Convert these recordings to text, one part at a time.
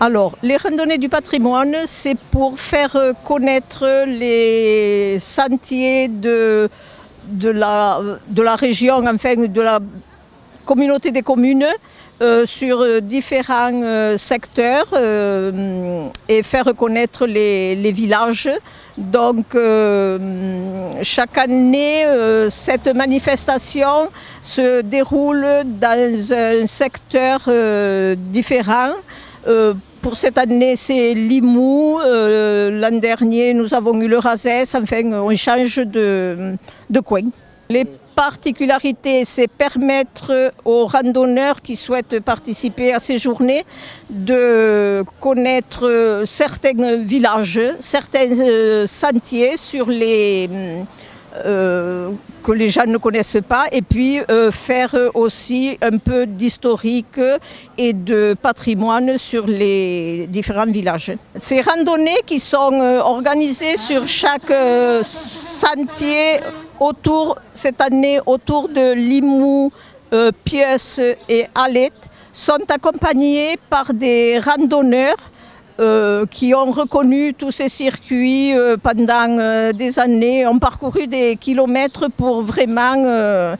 Alors, les randonnées du patrimoine, c'est pour faire connaître les sentiers de la région, enfin de la communauté des communes sur différents secteurs et faire connaître les villages. Donc chaque année, cette manifestation se déroule dans un secteur différent. Pour cette année, c'est Limoux. L'an dernier, nous avons eu le Razès. Enfin, on change de coin. Les particularités, c'est permettre aux randonneurs qui souhaitent participer à ces journées de connaître certains villages, certains sentiers sur que les gens ne connaissent pas, et puis faire aussi un peu d'historique et de patrimoine sur les différents villages. Ces randonnées qui sont organisées sur chaque sentier cette année autour de Limoux, Pieusse et Alette sont accompagnées par des randonneurs qui ont reconnu tous ces circuits pendant des années, ont parcouru des kilomètres pour vraiment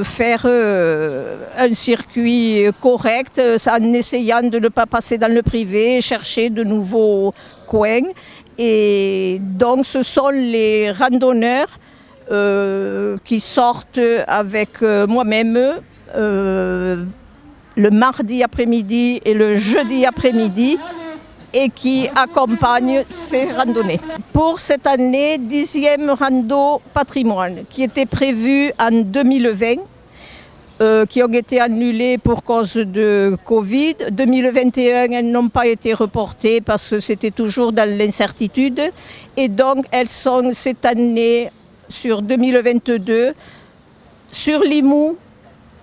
faire un circuit correct, en essayant de ne pas passer dans le privé, chercher de nouveaux coins. Et donc ce sont les randonneurs qui sortent avec moi-même le mardi après-midi et le jeudi après-midi et qui accompagnent ces randonnées. Pour cette année, 10e rando patrimoine qui était prévu en 2020, qui ont été annulées pour cause de Covid. 2021, elles n'ont pas été reportées parce que c'était toujours dans l'incertitude. Et donc, elles sont cette année sur 2022 sur Limoux,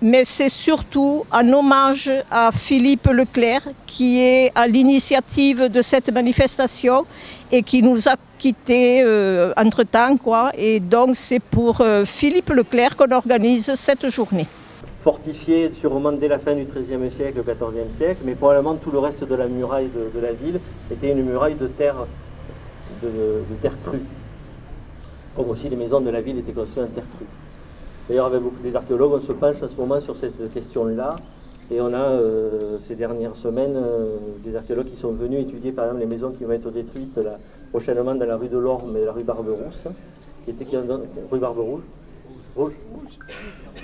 mais c'est surtout un hommage à Philippe Leclerc qui est à l'initiative de cette manifestation et qui nous a quittés entre-temps, Et donc c'est pour Philippe Leclerc qu'on organise cette journée. Fortifiée sûrement dès la fin du XIIIe siècle, au XIVe siècle, mais probablement tout le reste de la muraille de la ville était une muraille de terre crue. Comme aussi les maisons de la ville étaient construites en terre crue. D'ailleurs, avec beaucoup des archéologues, on se penche à ce moment sur cette question-là. Et on a, ces dernières semaines, des archéologues qui sont venus étudier, par exemple, les maisons qui vont être détruites prochainement dans la rue de l'Orme et la rue Barberousse, rue Barberouge,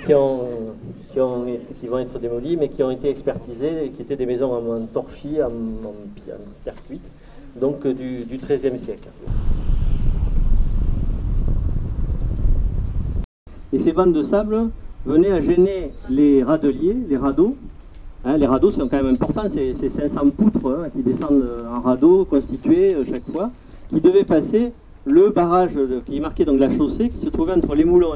qui vont être démolies, mais qui ont été expertisées, et qui étaient des maisons en torchis, en pierre cuite, donc du XIIIe siècle. Et ces bandes de sable venaient à gêner les radeliers, les radeaux. Les radeaux sont quand même importants, c'est 500 poutres qui descendent en radeau constitués chaque fois, qui devaient passer le barrage qui est marqué donc la chaussée, qui se trouvait entre les moulins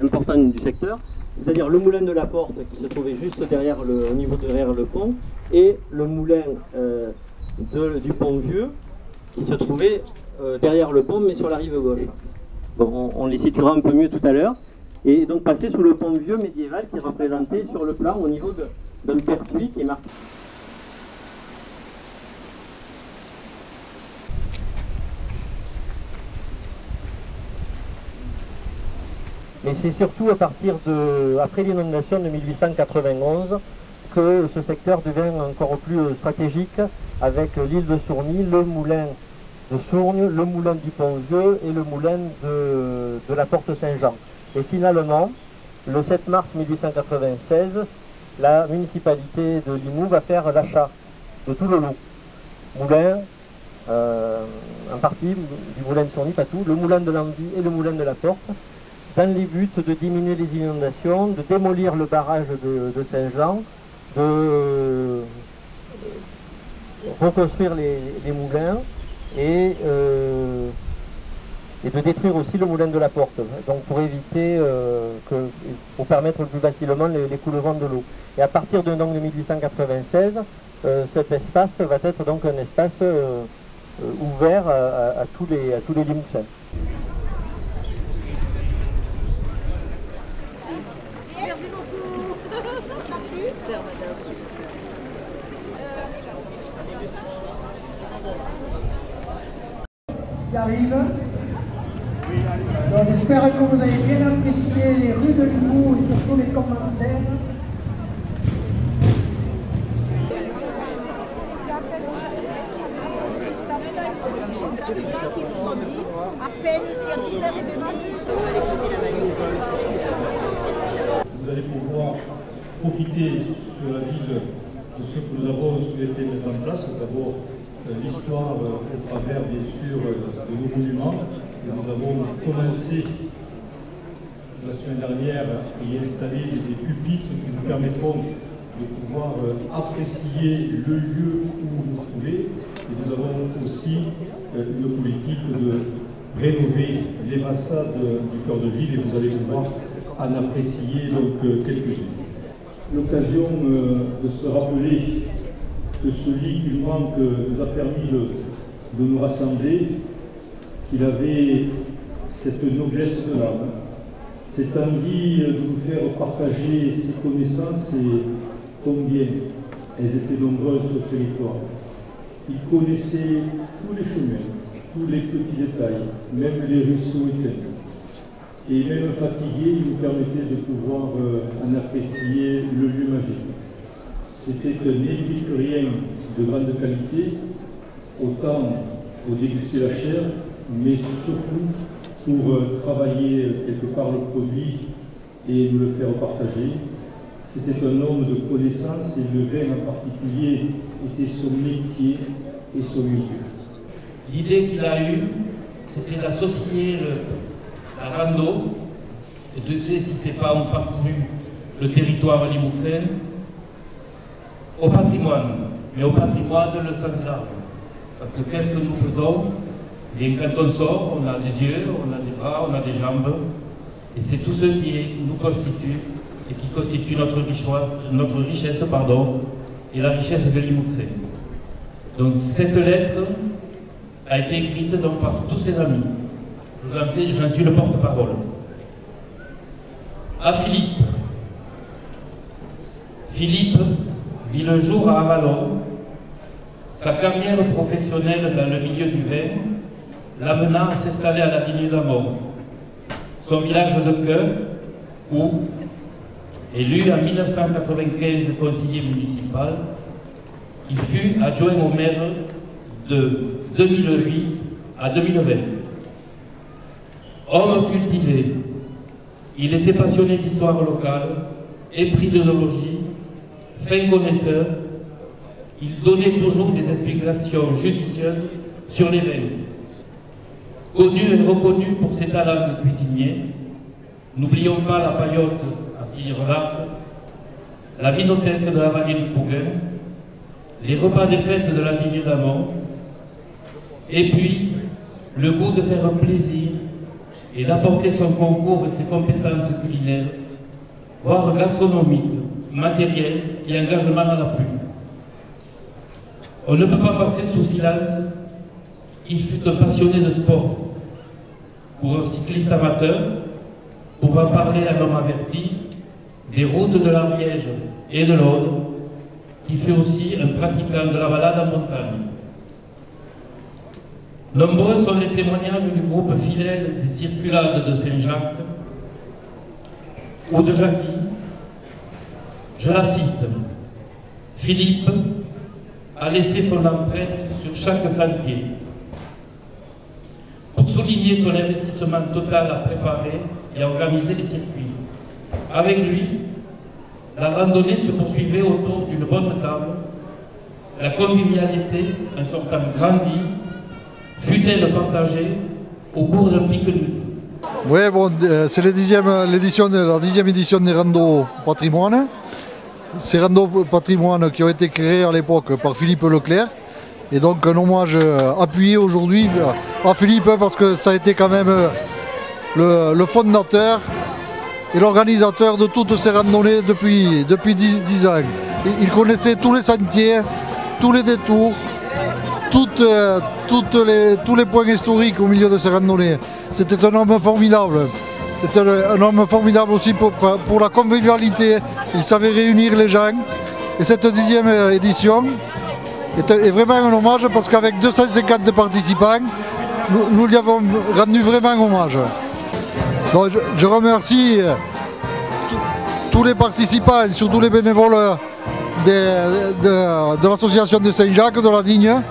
importants du secteur, c'est-à-dire le moulin de la Porte qui se trouvait juste derrière derrière le pont, et le moulin du Pont Vieux qui se trouvait derrière le pont mais sur la rive gauche. Bon, on les situera un peu mieux tout à l'heure. Et donc passer sous le pont vieux médiéval qui est représenté sur le plan au niveau d'un pertuis qui est marqué. Mais c'est surtout après l'inondation de 1891 que ce secteur devient encore plus stratégique avec l'île de Sourny, le moulin de Sourgne, le moulin du Pont-Vieux et le moulin de la Porte Saint-Jean. Et finalement, le 7 mars 1896, la municipalité de Limoux va faire l'achat de tout le lot. Moulin, en partie du moulin de Sourny, pas tout, le moulin de l'Andy et le moulin de la Porte, dans les buts de diminuer les inondations, de démolir le barrage de Saint-Jean, de reconstruire les moulins, et de détruire aussi le moulin de la Porte, donc pour éviter, pour permettre plus facilement l'écoulement de l'eau. Et à partir de 1896, cet espace va être donc un espace ouvert à tous les Limouxins. Merci beaucoup. qui arrive. Donc j'espère que vous avez bien apprécié les rues de Limoux et surtout les commentaires. Vous allez pouvoir profiter sur la ville de ce que nous avons souhaité mettre en place. D'abord, l'histoire au travers, bien sûr, de nos monuments. Et nous avons commencé la semaine dernière à y installer des pupitres qui nous permettront de pouvoir apprécier le lieu où vous vous trouvez. Et nous avons aussi une politique de rénover les façades du cœur de ville et vous allez pouvoir en apprécier donc quelques-unes. L'occasion de se rappeler que celui qui nous manque nous a permis de nous rassembler, qu'il avait cette noblesse de l'âme, cette envie de nous faire partager ses connaissances et combien elles étaient nombreuses sur le territoire. Il connaissait tous les chemins, tous les petits détails, même les ruisseaux éteints. Et même fatigué, il nous permettait de pouvoir en apprécier le lieu magique. C'était un épicurien de grande qualité, autant pour déguster la chair, mais surtout pour travailler quelque part le produit et nous le faire partager. C'était un homme de connaissance et le vin en particulier était son métier et son milieu. L'idée qu'il a eue, c'était d'associer la rando, et Dieu sait si ces pas ont parcouru le territoire limouxin, au patrimoine, mais au patrimoine le sens large. Parce que qu'est-ce que nous faisons? Et quand on sort, on a des yeux, on a des bras, on a des jambes, et c'est tout ce qui nous constitue et qui constitue notre richesse, et la richesse de Limouxin. Donc cette lettre a été écrite donc par tous ses amis. J'en suis le porte-parole. À Philippe. Philippe vit le jour à Avalon. Sa carrière professionnelle dans le milieu du vin l'amena à s'installer à la Digne d'Amont, son village de cœur, où, élu en 1995 conseiller municipal, il fut adjoint au maire de 2008 à 2020. Homme cultivé, il était passionné d'histoire locale, épris d'œnologie, fin connaisseur. Il donnait toujours des explications judicieuses sur les vins. Connu et reconnu pour ses talents de cuisinier, n'oublions pas la paillote à Sire-Lac, la vinothèque de la vallée du Pouguin, les repas des fêtes de la Digne d'Amont, et puis le goût de faire un plaisir et d'apporter son concours et ses compétences culinaires, voire gastronomiques, matérielles et engagement à la pluie. On ne peut pas passer sous silence qu'il fut un passionné de sport, pour un cycliste amateur, pouvant parler à un homme averti, des routes de l'Ariège et de l'Aude, qui fut aussi un pratiquant de la balade en montagne. Nombreux sont les témoignages du groupe fidèle des circulades de Saint-Jacques ou de Jacqui. Je la cite. Philippe a laissé son empreinte sur chaque sentier. Pour souligner son investissement total à préparer et à organiser les circuits. Avec lui, la randonnée se poursuivait autour d'une bonne table. La convivialité, en sortant grandie, fut-elle partagée au cours d'un pique-nique. Oui, bon, c'est la 10e édition des randos patrimoine. Ces randos patrimoine qui ont été créés à l'époque par Philippe Leclerc. Et donc un hommage appuyé aujourd'hui à Philippe parce que ça a été quand même le fondateur et l'organisateur de toutes ces randonnées depuis 10 ans. Il connaissait tous les sentiers, tous les détours, tous les points historiques au milieu de ces randonnées. C'était un homme formidable. C'était un homme formidable aussi pour la convivialité. Il savait réunir les gens. Et cette 10e édition est vraiment un hommage parce qu'avec 250 participants, nous lui avons rendu vraiment hommage. Donc, je remercie tous les participants, surtout les bénévoles de l'association de Saint-Jacques, de la Digne,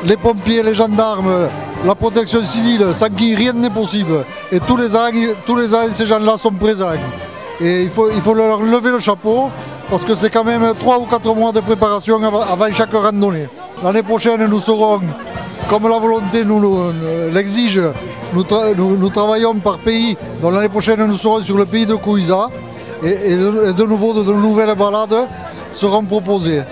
les pompiers, les gendarmes, la protection civile, sans qui rien n'est possible. Et tous les ans, ces gens-là sont présents. Et il faut leur lever le chapeau, parce que c'est quand même 3 ou 4 mois de préparation avant chaque randonnée. L'année prochaine, nous serons, comme la volonté nous l'exige, nous travaillons par pays. Donc l'année prochaine, nous serons sur le pays de Kouïza. Et de nouveau, de nouvelles balades seront proposées.